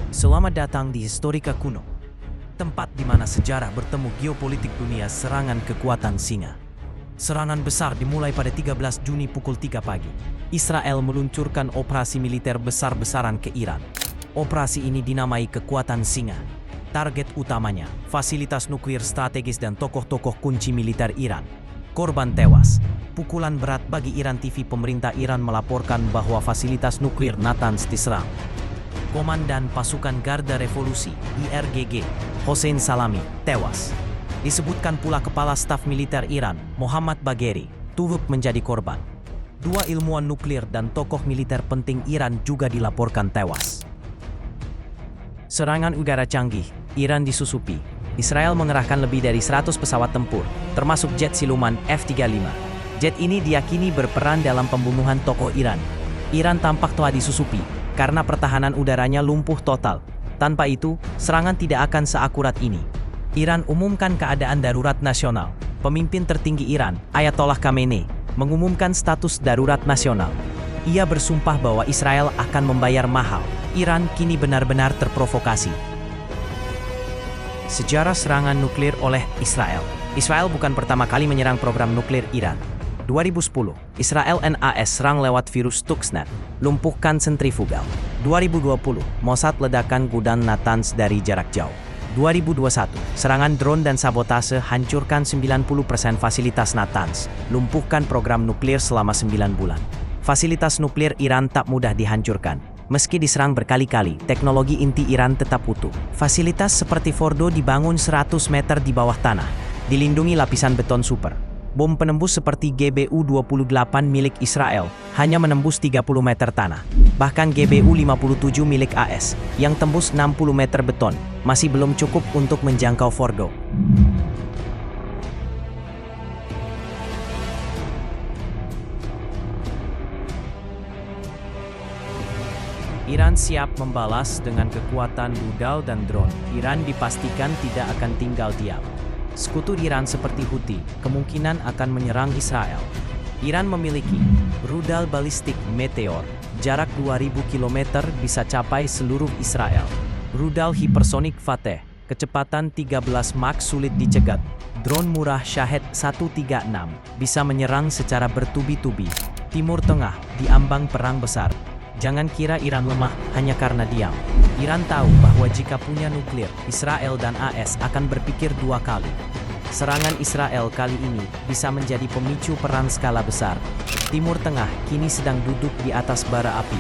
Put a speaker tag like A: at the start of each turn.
A: Selamat datang di Historika Kuno, tempat di mana sejarah bertemu geopolitik dunia serangan kekuatan singa. Serangan besar dimulai pada 13 Juni pukul 3 pagi. Israel meluncurkan operasi militer besar-besaran ke Iran. Operasi ini dinamai Kekuatan Singa. Target utamanya, fasilitas nuklir strategis dan tokoh-tokoh kunci militer Iran. Korban tewas. Pukulan berat bagi Iran. TV pemerintah Iran melaporkan bahwa fasilitas nuklir Natanz diserang. Komandan Pasukan Garda Revolusi (IRGG), Hossein Salami, tewas. Disebutkan pula Kepala Staf Militer Iran, Mohammad Bagheri, turut menjadi korban. 2 ilmuwan nuklir dan tokoh militer penting Iran juga dilaporkan tewas. Serangan udara canggih, Iran disusupi. Israel mengerahkan lebih dari 100 pesawat tempur, termasuk jet siluman F-35. Jet ini diyakini berperan dalam pembunuhan tokoh Iran. Iran tampak telah disusupi karena pertahanan udaranya lumpuh total. Tanpa itu, serangan tidak akan seakurat ini. Iran umumkan keadaan darurat nasional. Pemimpin tertinggi Iran, Ayatollah Khamenei, mengumumkan status darurat nasional. Ia bersumpah bahwa Israel akan membayar mahal. Iran kini benar-benar terprovokasi. Sejarah serangan nuklir oleh Israel. Israel bukan pertama kali menyerang program nuklir Iran. 2010, Israel NAS serang lewat virus Stuxnet, lumpuhkan sentrifugal. 2020, Mossad ledakan gudang Natanz dari jarak jauh. 2021, serangan drone dan sabotase hancurkan 90% fasilitas Natanz, lumpuhkan program nuklir selama 9 bulan. Fasilitas nuklir Iran tak mudah dihancurkan. Meski diserang berkali-kali, teknologi inti Iran tetap utuh. Fasilitas seperti Fordo dibangun 100 meter di bawah tanah, dilindungi lapisan beton super. Bom penembus seperti GBU-28 milik Israel hanya menembus 30 meter tanah. Bahkan GBU-57 milik AS yang tembus 60 meter beton masih belum cukup untuk menjangkau Fordo. Iran siap membalas dengan kekuatan rudal dan drone. Iran dipastikan tidak akan tinggal diam. Sekutu Iran seperti Houthi kemungkinan akan menyerang Israel. Iran memiliki rudal balistik Meteor, jarak 2000 km bisa capai seluruh Israel. Rudal hipersonik Fateh, kecepatan 13 Mach sulit dicegat. Drone murah Shahed 136 bisa menyerang secara bertubi-tubi. Timur Tengah diambang perang besar. Jangan kira Iran lemah hanya karena diam. Iran tahu bahwa jika punya nuklir, Israel dan AS akan berpikir 2 kali. Serangan Israel kali ini bisa menjadi pemicu perang skala besar. Timur Tengah kini sedang duduk di atas bara api.